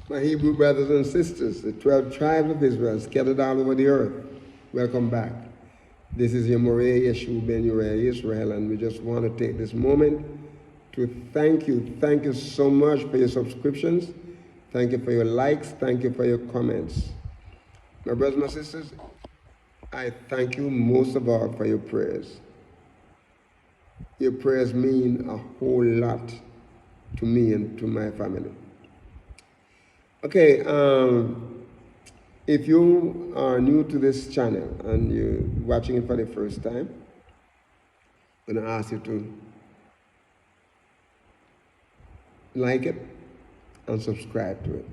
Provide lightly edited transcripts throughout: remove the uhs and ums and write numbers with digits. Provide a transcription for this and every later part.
My Hebrew brothers and sisters, the 12 tribes of Israel scattered all over the earth, welcome back. This is your Moriah Yeshua ben Uriah Israel, and we just want to take this moment to thank you. Thank you so much for your subscriptions. Thank you for your likes. Thank you for your comments. My brothers and sisters, I thank you most of all for your prayers. Your prayers mean a whole lot to me and to my family. Okay, if you are new to this channel and you're watching it for the first time, I'm going to ask you to like it and subscribe to it.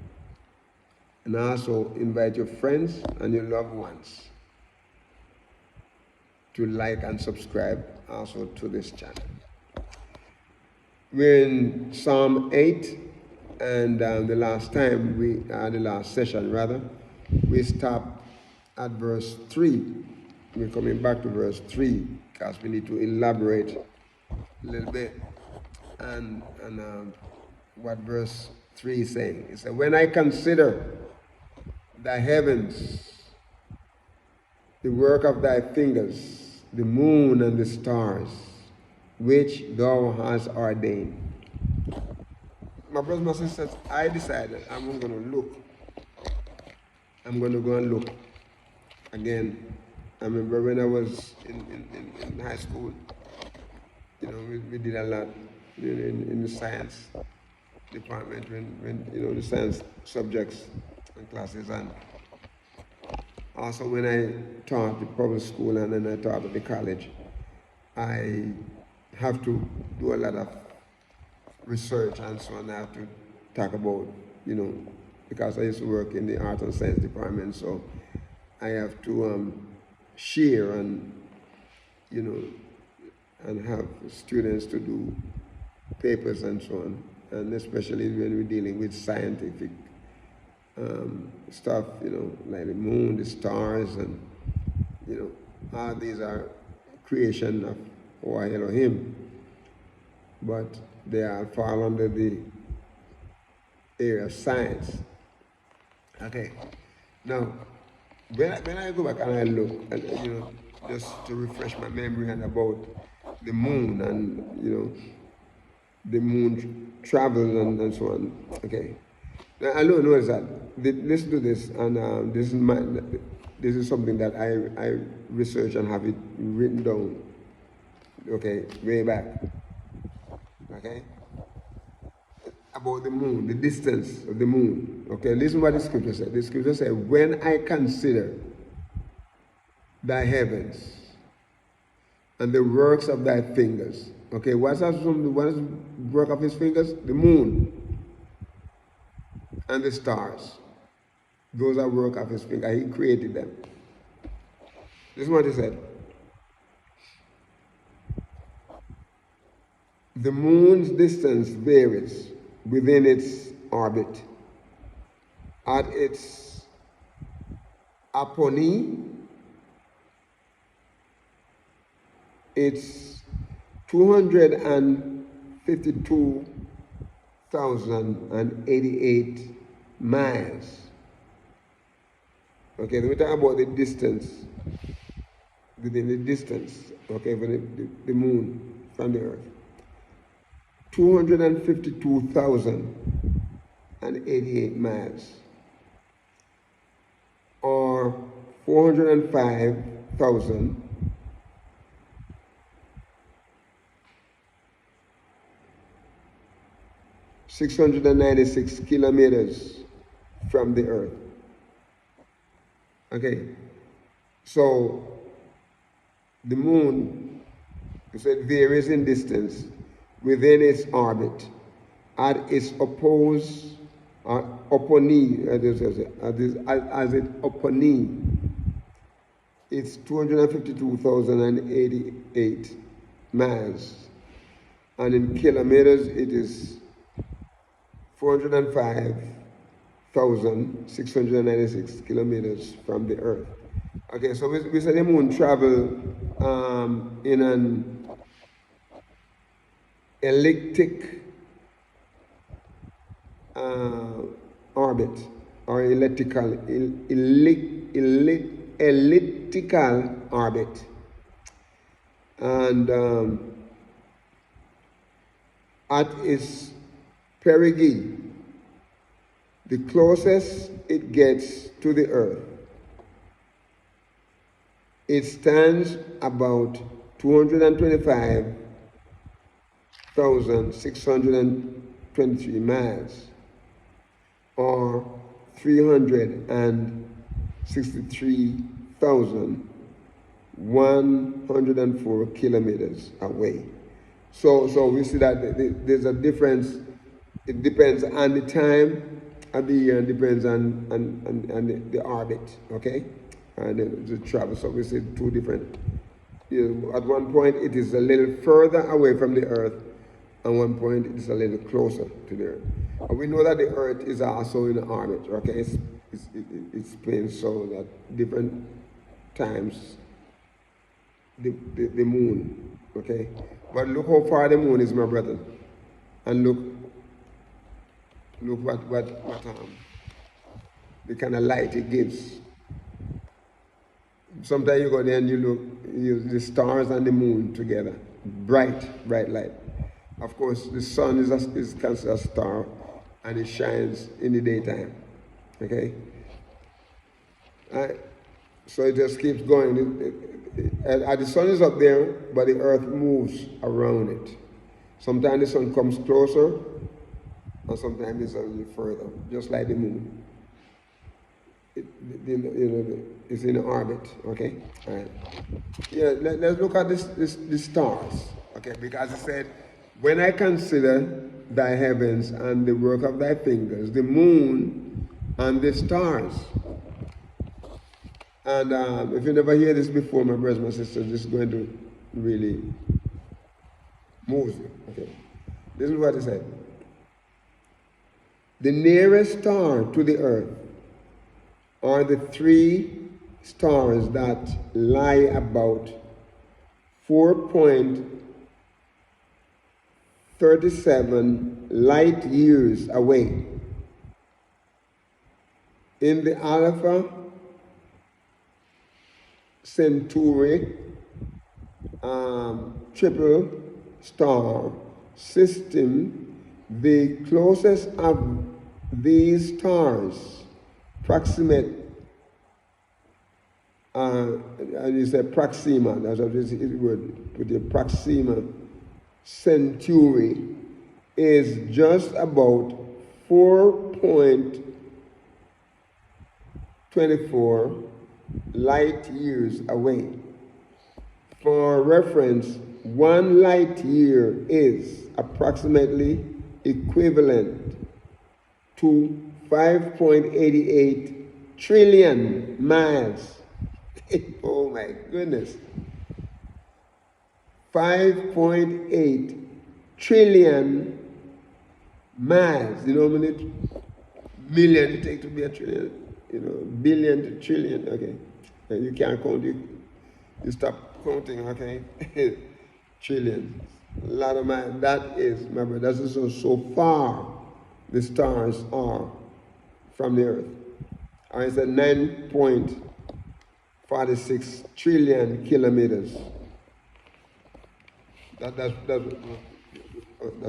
And also invite your friends and your loved ones to like and subscribe also to this channel. We're in Psalm 8, and the last session, we stopped at verse 3. We're coming back to verse 3 because we need to elaborate a little bit and what verse 3 is saying. It said, when I consider thy heavens, the work of thy fingers, the moon and the stars, which thou hast ordained. My brothers and sisters, I decided I'm going to look. I'm going to go and look again. I remember when I was in high school, we did a lot in the science department, when the science subjects and classes, and also when I taught the public school and then I taught at the college, I have to do a lot of research and so on. I have to talk about, because I used to work in the art and science department, so I have to share and, and have students to do papers and so on, and especially when we're dealing with scientific stuff, like the moon, the stars, and, all these are creation of YAHUAH Elohim, but they all fall under the area of science. Okay, now when I go back and I look, and, just to refresh my memory and about the moon and the moon travels and so on. Okay, now I don't know that. Let's do this, and this is something that I research and have it written down. Okay, way back. Okay, about the moon, the distance of the moon. Okay, listen what the scripture said. The scripture said, when I consider thy heavens and the works of thy fingers. Okay, what is the work of his fingers? The moon and the stars. Those are work of his finger. He created them. This is what he said. The moon's distance varies within its orbit. At its apogee, it's 252,088 miles. Okay, we talk about the distance, within the distance, okay, for the moon from the earth. 252,088 miles, or 405,696 kilometers from the earth. Okay, so the moon, you said, varies in distance within its orbit. At its opponee, it's 252,088 miles, and in kilometers it is 405,696 kilometers from the earth. Okay, so we said the moon travel in an elliptic orbit or elliptical orbit. And at its perigee, the closest it gets to the Earth, it stands about 225,623 miles, or 363,104 kilometers away. So we see that there's a difference. It depends on the time of the year, and depends on the orbit, okay? And the travel. So we see two different. At one point it is a little further away from the Earth, and one point it is a little closer to the Earth. And we know that the Earth is also in orbit, okay? It's been so that different times the moon, okay? But look how far the moon is, my brother, and look what the kind of light it gives. Sometimes you go there and you look, the stars and the moon together, bright light. Of course, the sun is considered a star, and it shines in the daytime, okay? So it just keeps going. The sun is up there, but the Earth moves around it. Sometimes the sun comes closer, and sometimes it's a little further, just like the moon. It's in orbit, okay? All right. Yeah, let's look at the stars, okay? Because it said, when I consider thy heavens and the work of thy fingers, the moon and the stars. And if you never hear this before, my brothers and my sisters, this is going to really move you, okay? This is what it said. The nearest star to the Earth are the three stars that lie about 4.37 light years away. In the Alpha Centauri triple star system, the closest of these stars, proximate, and you say Proxima, that's what this word, put the Proxima Centauri, is just about 4.24 light years away. For reference, 1 light year is approximately equivalent to 5.88 trillion miles. Oh my goodness. 5.8 trillion miles. You know how many million it takes to be a trillion? Billion to trillion, okay? And you can't count, you stop counting, okay? Trillion. A lot of miles. That is, my brother, that's so far the stars are from the Earth. And it's at 9.46 trillion kilometers. That's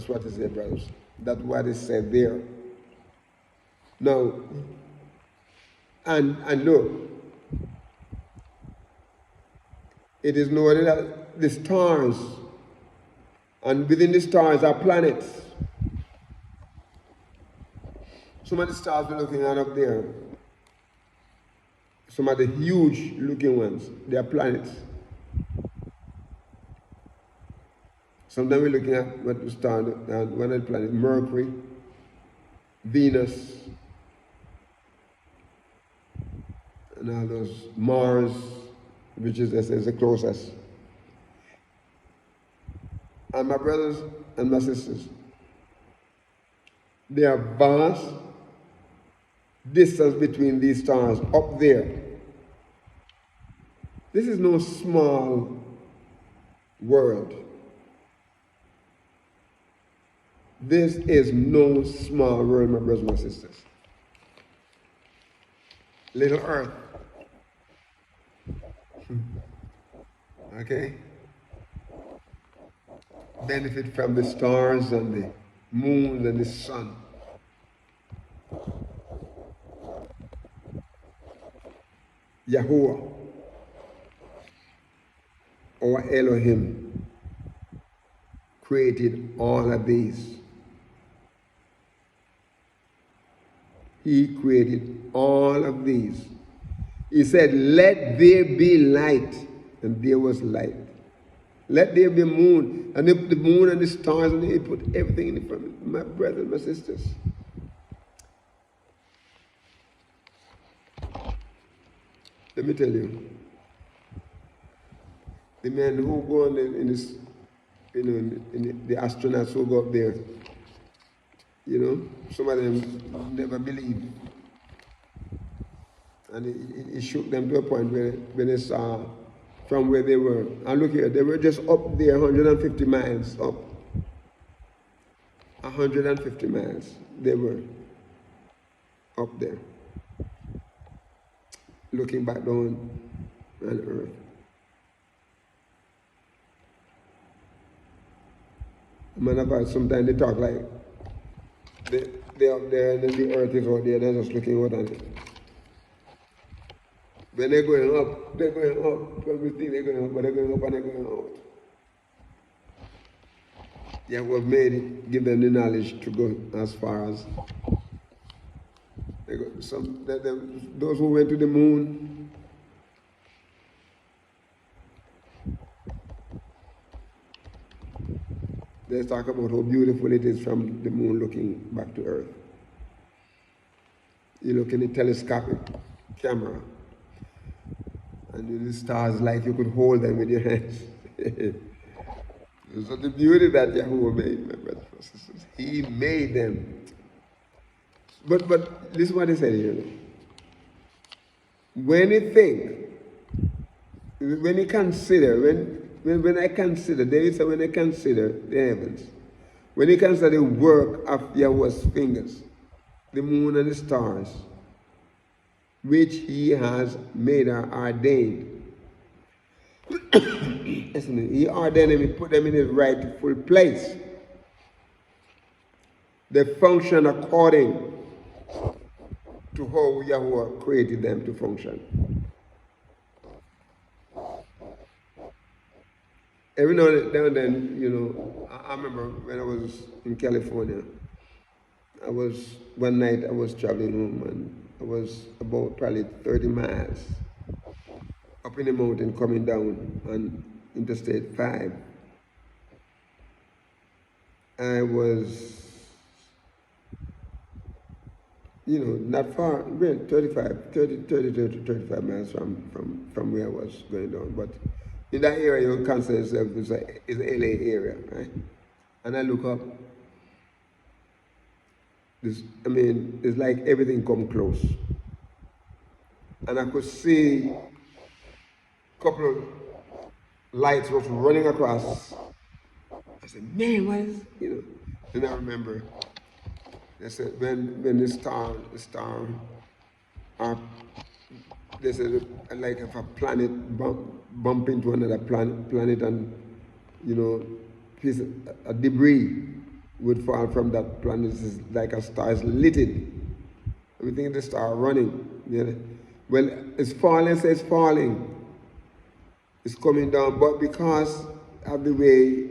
what it said, brothers. That's what it said there. Now, and look, it is noted that the stars, and within the stars are planets. Some of the stars we're looking at up there, some of the huge looking ones, they are planets. Sometimes we're looking at what we started, one of the planets, Mercury, Venus, and all those, Mars, which is the closest. And my brothers and my sisters, there are vast distance between these stars up there. This is no small world. This is no small world, my brothers and my sisters. little earth. Okay? Benefit from the stars and the moon and the sun. Yahuwah, or Elohim, created all of these. He created all of these. He said, let there be light, and there was light. Let there be moon, and the moon and the stars, and he put everything in front of me. My brothers, my sisters. Let me tell you, the men who go on in this, the astronauts who go up there, some of them never believe. And it shook them to a point where when they saw from where they were. And look here, they were just up there 150 miles up. 150 miles they were up there, looking back down on earth. Matter of fact, sometimes they talk like they're up there and then the earth is out there, they're just looking out on it. When they're going up, probably think they're going up, but they're going up and they're going out. Yahuwah made it, give them the knowledge to go as far as they go. Those who went to the moon, they talk about how beautiful it is from the moon looking back to earth. You look in the telescopic camera, and the stars like you could hold them with your hands. So the beauty that Yahuwah made, my brothers and sisters, He made them. But this is what He said here. When I consider, David said, when I consider the heavens, when you consider the work of Yahuwah's fingers, the moon and the stars, which He has made or ordained. He ordained them, He put them in His rightful place. They function according to how Yahuwah created them to function. Every now and then, I remember when I was in California, one night I was traveling home, and I was about probably 30 miles up in the mountain coming down on Interstate 5. I was, not far, 35 miles from where I was going down. But in that area, you consider yourself is an LA area, right? And I look up, it's like everything come close. And I could see a couple of lights was running across. I said, man, what is, Then I remember, they said, when the star, they said, like if a planet bump into another planet and, piece of debris would fall from that planet. It's like a star is lit. We think the star running. Well, it's falling, so it's falling. It's coming down, but because of the way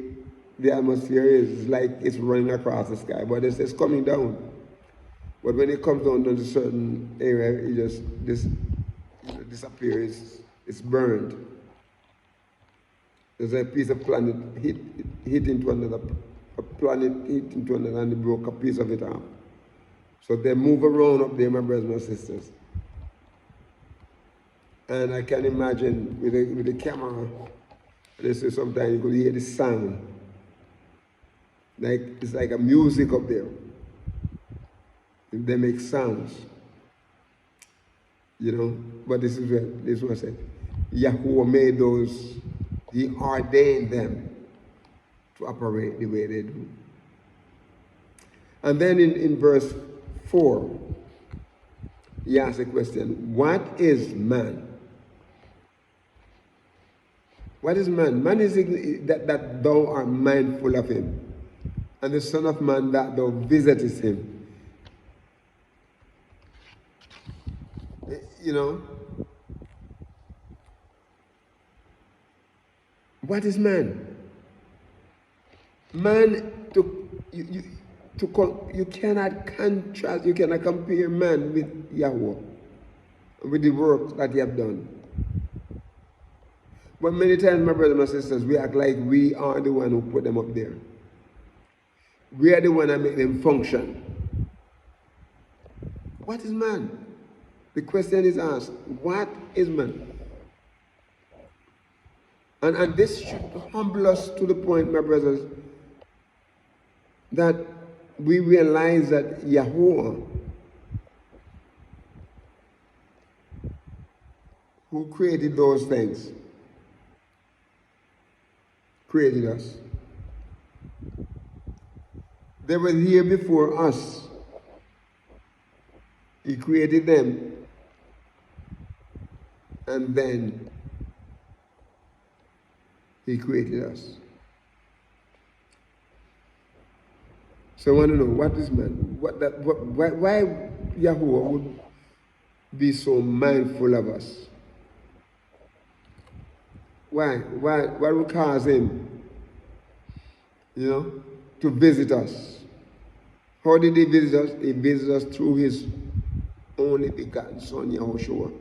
the atmosphere is, it's like it's running across the sky, but it's coming down. But when it comes down to a certain area, it just disappears. It's burned. There's a piece of planet hit into another. A planet hit into another, and they broke a piece of it off. So they move around up there, my brothers and sisters. And I can imagine with the camera, they say sometimes you could hear the sound. It's like a music up there. They make sounds. But this is what I said. Yahuwah made those, He ordained them to operate the way they do. And then in verse 4, he asks a question, what is man? What is man? Man is that thou art mindful of him, and the Son of Man that thou visitest him. You know, what is man? Man, you cannot contrast, you cannot compare man with Yahweh, with the work that he have done. But many times, my brothers and sisters, we act like we are the one who put them up there. We are the one that make them function. What is man? The question is asked, what is man? And this should humble us to the point, my brothers, that we realize that Yahuwah, who created those things, created us. They were here before us. He created them, and then he created us. So I want to know, what is man? Why Yahuwah would be so mindful of us? Why? What would cause him, to visit us? How did he visit us? He visited us through his only begotten Son, YAHUAH.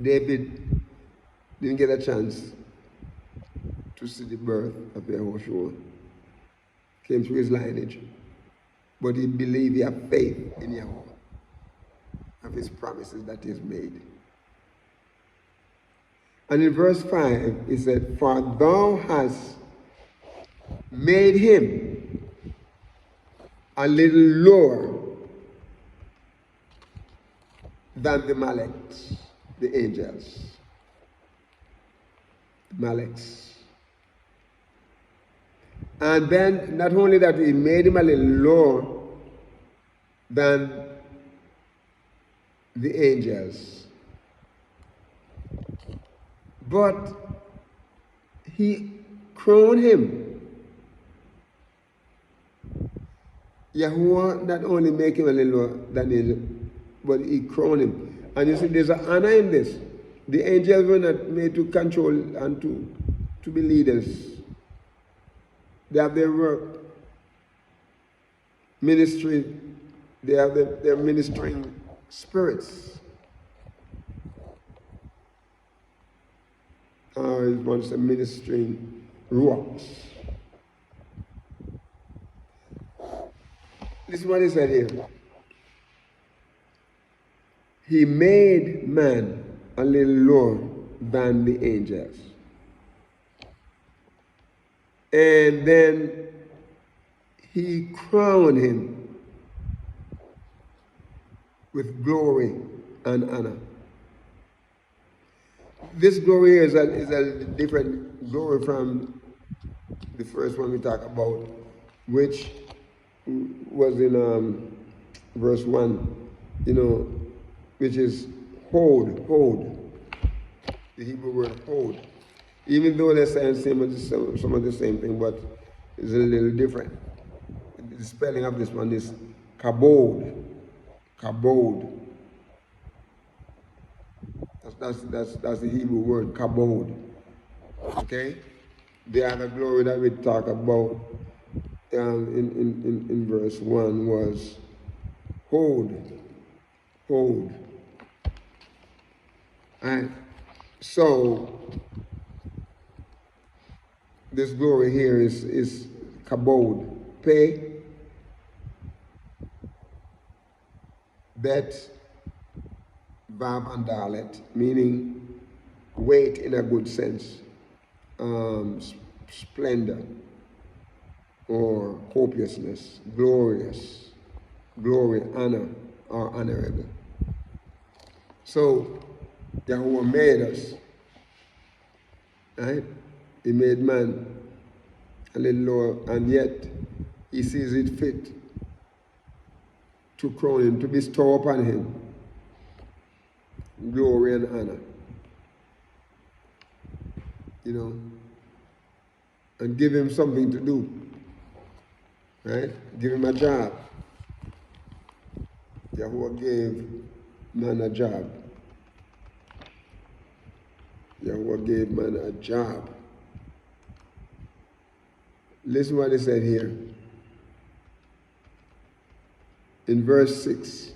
David didn't get a chance to see the birth of YAHUAH. Came through his lineage. But he believed, he had faith in Yahuwah, of his promises that he has made. And in verse 5, he said, for thou hast made him a little lower than the Maleks, the angels. Maleks. And then, not only that, he made him a little lower than the angels, but he crowned him. Yahuwah not only make him a little lower than the angels, but he crowned him. And you see, there's an honor in this. The angels were not made to control and to be leaders. They have their work, ministry, they have their ministering spirits. Or it wants a ministering rocks. This is what he said here. He made man a little lower than the angels. And then he crowned him with glory and honor. This glory here is a different glory from the first one we talked about, which was in verse 1, which is hold. The Hebrew word hold. Even though they're saying some of the same thing, but it's a little different. The spelling of this one is kabod. Kabod. That's the Hebrew word, kabod. Okay? The other glory that we talk about in verse 1 was hold. Hold. Alright. So this glory here is kabod. Pay. Bet. Vav and Dalet, meaning weight in a good sense, splendor, or copiousness, glorious, glory, honor, or honorable. So, Yahuwah made us, right? He made man a little lower, and yet he sees it fit to crown him, to bestow upon him glory and honor. You know, and give him something to do. Right? Give him a job. Yahuwah gave man a job. Yahuwah gave man a job. Listen what he said here. In verse 6.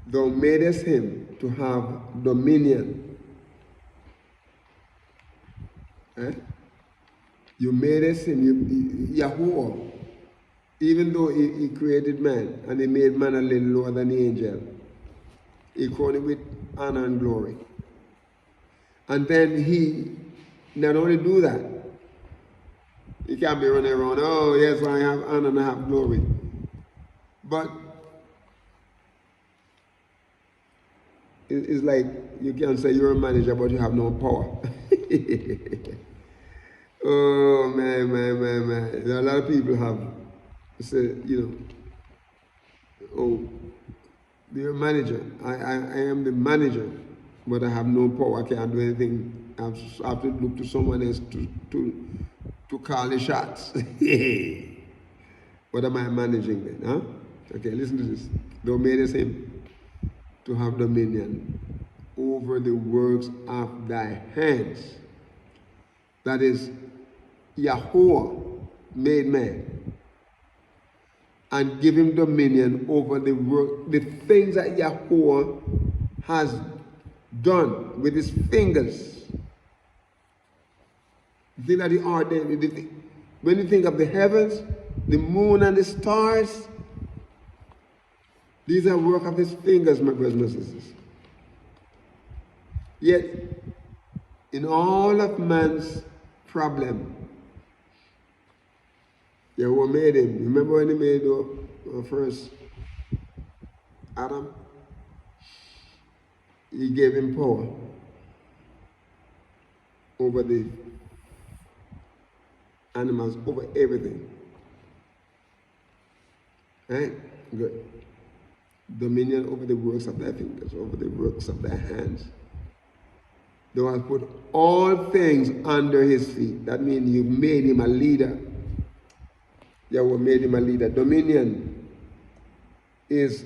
Thou madest him to have dominion. You madest him, Yahuwah, even though he created man and he made man a little lower than the angel, he crowned him with honor and glory. And then he not only do that, he can't be running around, oh yes, I have honor and I have glory. But it's like you can say you're a manager, but you have no power. Oh, man. There are a lot of people have said, you know, oh, you're a manager. I am the manager, but I have no power. I can't do anything. I have to look to someone else to call the shots. What am I managing then? Huh? Okay, listen to this. Thou madest him to have dominion over the works of thy hands. That is, Yahuwah made man and give him dominion over the work, the things that Yahuwah has done with his fingers. The thing that he ordained. When you think of the heavens, the moon and the stars, these are work of his fingers, my brothers and sisters. Yet, in all of man's problem, Yahuwah made him. Remember when he made first Adam? He gave him power over the animals, over everything. Right? Good. Dominion over the works of thy fingers, over the works of thy hands. Thou hast put all things under his feet. That means you made him a leader. Yahweh made him a leader. Dominion is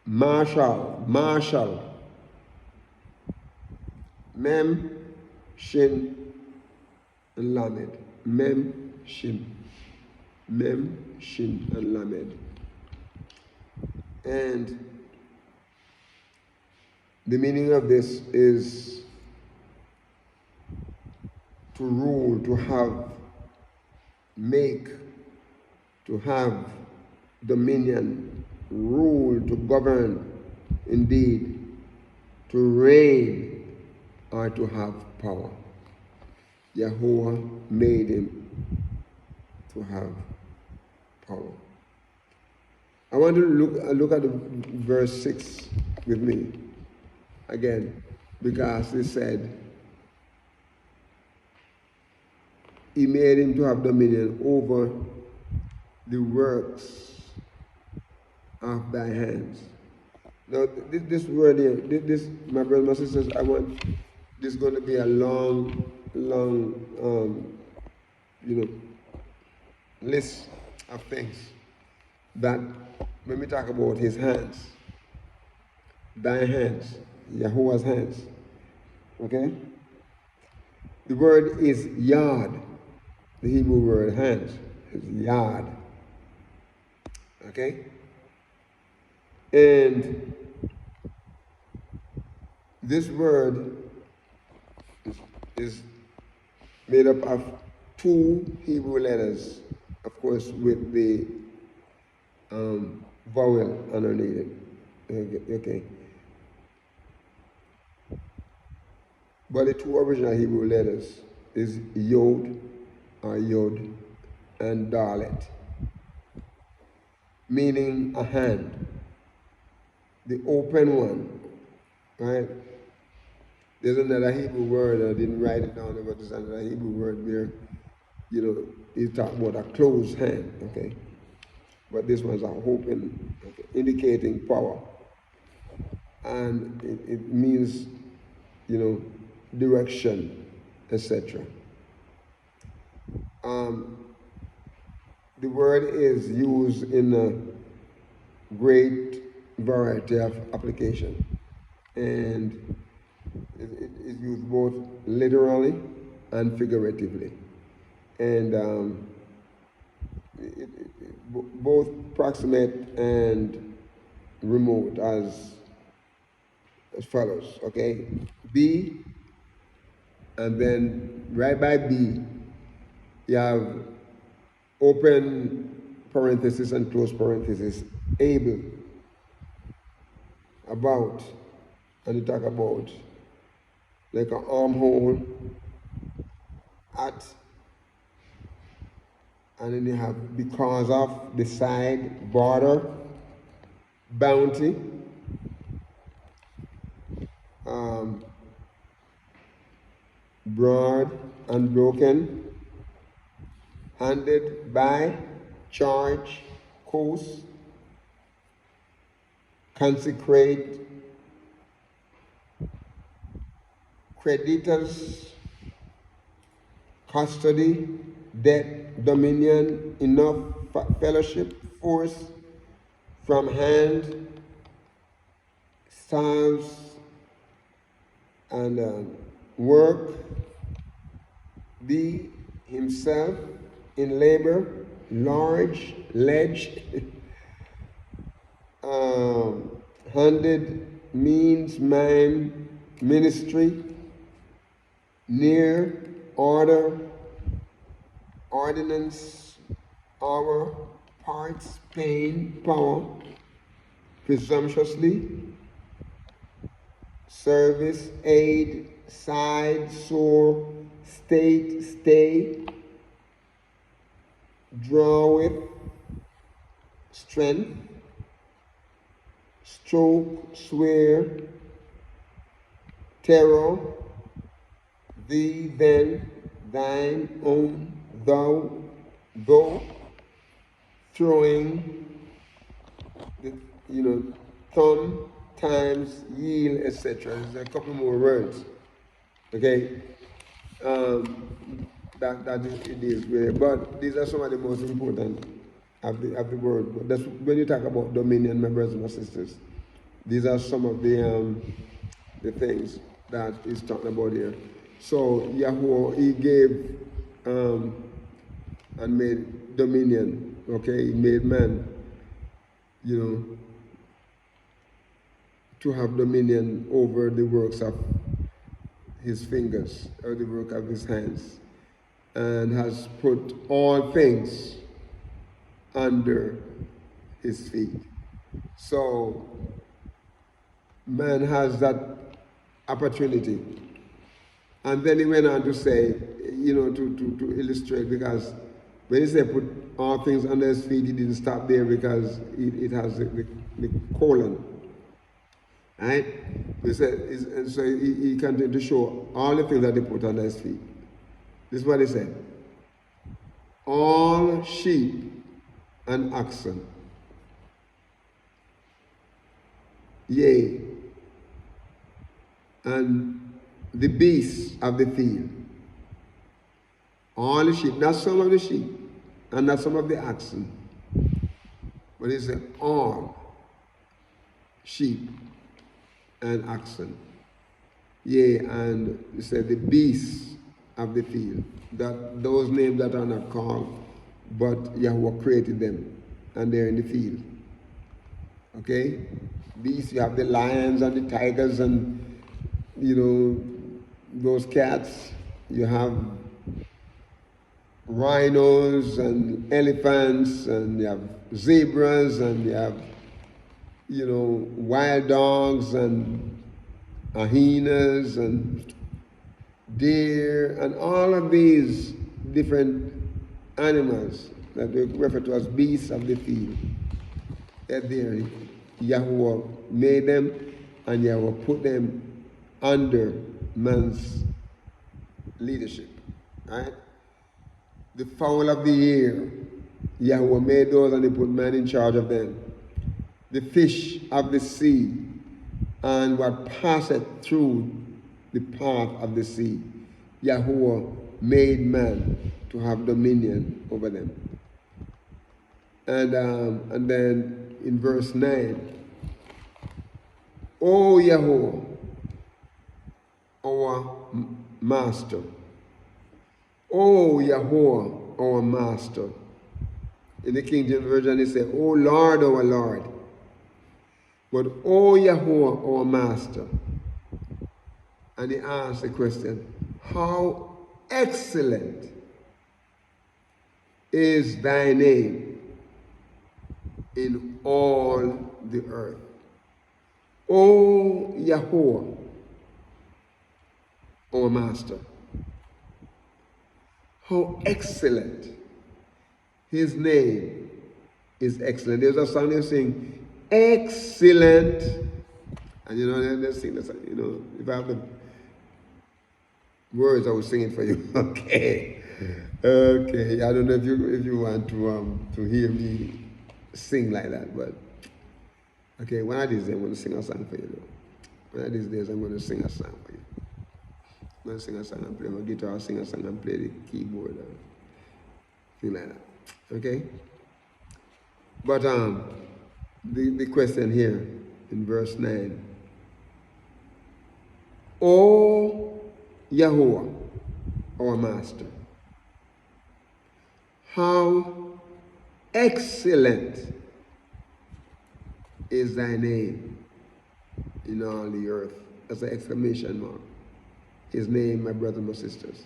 marshal. Mem, Shin, and Lamed. Mem, Shin, and Lamed. And the meaning of this is to rule, to have, make, to have dominion, rule, to govern, indeed, to reign, or to have power. Yahuwah made him to have power. I want to look at verse 6 with me again, because it said, he made him to have dominion over the works of thy hands. Now, this word here, this, my brothers and sisters, I want, this is going to be a long, list of things that when we talk about his hands, thy hands, Yahuwah's hands, okay? The word is yad. The Hebrew word hands is yad. Okay? And this word is made up of two Hebrew letters, of course, with the vowel underneath it. Okay. But the two original Hebrew letters is Yod, or Yod, and Dalet, meaning a hand, the open one, right? There's another Hebrew word, I didn't write it down, but there's another Hebrew word where, you know, he's talking about a closed hand, okay? but this one's a hope indicating power. And it means, direction, etc. The word is used in a great variety of application, and it is used both literally and figuratively, and both proximate and remote as follows. Okay, B, and then right by B you have open parenthesis and close parenthesis, able, about, and you talk about like an armhole, at, and then you have because of, beside, border, bounty, broad, unbroken, handed by, charge, coast, consecrate, creditors, custody, debt, dominion, enough, fellowship, force, from hand, styles, and work, be, himself, in labor, large, ledge, handed, means, mime, ministry, near, order, ordinance, hour, parts, pain, power, presumptuously, service, aid, side, sore, state, stay, draw with, strength, stroke, swear, terror, thee, then, thine, own, thou, go, throwing, thumb, times, yield, etc. There's a couple more words. Okay? That it is really, but these are some of the most important of the word. But that's when you talk about dominion, my brothers and my sisters. These are some of the things that is talking about here. So Yahuwah, he gave and made dominion. Okay, he made man, to have dominion over the works of his fingers, or the work of his hands, and has put all things under his feet. So man has that opportunity. And then he went on to say, to illustrate, because when he said put all things under his feet, he didn't stop there, because it has the colon. Right? He said, and so he continued to show all the things that he put under his feet. This is what he said. All sheep and oxen, yea, and the beasts of the field. All the sheep, not some of the sheep, and not some of the oxen, but he said all sheep and oxen. Yea, and he said the beasts of the field. That those names that are not called, but Yahuwah created them, and they're in the field. Okay? Beasts, you have the lions and the tigers and, those cats. You have rhinos and elephants, and you have zebras, and you have, wild dogs and hyenas and deer, and all of these different animals that we refer to as beasts of the field. They're there. Yahuwah made them, and Yahuwah put them under man's leadership. Right? The fowl of the air, Yahuwah made those and he put man in charge of them. The fish of the sea and what passeth through the path of the sea. Yahuwah made man to have dominion over them. And then in verse 9, O Yahuwah, our master. O Yahuwah, our master. In the King James Version, it says, O Lord, our Lord. But O Yahuwah, our master. And he asked the question, how excellent is thy name in all the earth. O Yahuwah, our master. How excellent. His name is excellent. There's a song they sing, excellent. And you know, they sing that song, you know, if I have the words, I will sing it for you. Okay. Okay. I don't know if you want to hear me sing like that, but okay, one of these days I'm going to sing a song for you though. One of these days I'm going to sing a song for you. I'm going to sing a song and play my guitar, sing a song and play the keyboard and thing like that. Okay? But the question here in verse 9. O Yahuwah, our master, how excellent is thy name in all the earth. That's an exclamation mark. His name, my brothers and my sisters,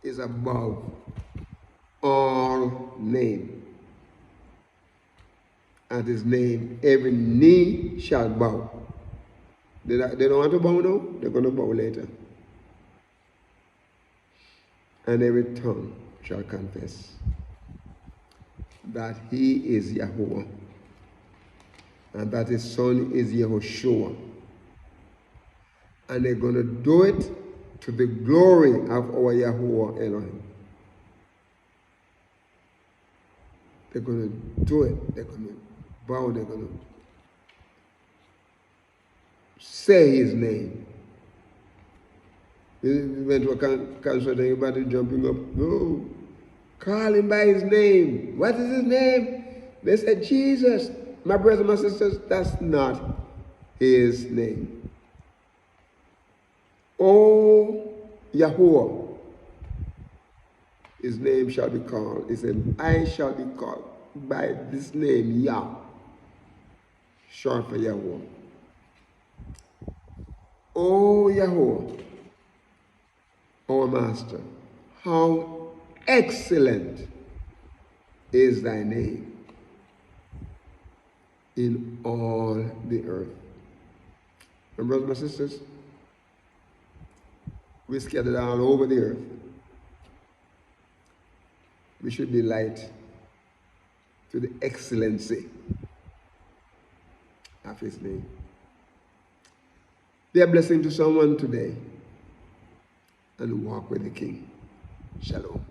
is above all name. At his name, every knee shall bow. They don't want to bow now, they're going to bow later. And every tongue shall confess that he is Yahuwah and that his son is Yahushua. And they're going to do it to the glory of our Yahuwah Elohim. They're going to do it. They're going to bow. They're going to say his name. We went to a concert and everybody jumping up. No, call him by his name. What is his name? They said Jesus. My brothers and my sisters, that's not his name. O Yahuwah, his name shall be called. He said, I shall be called by this name, Yah, short for Yahuwah. O Yahuwah, our master, how excellent is thy name in all the earth. My brothers and my sisters, we're scattered all over the earth. We should be light to the excellency of his name. Be a blessing to someone today and walk with the King. Shalom.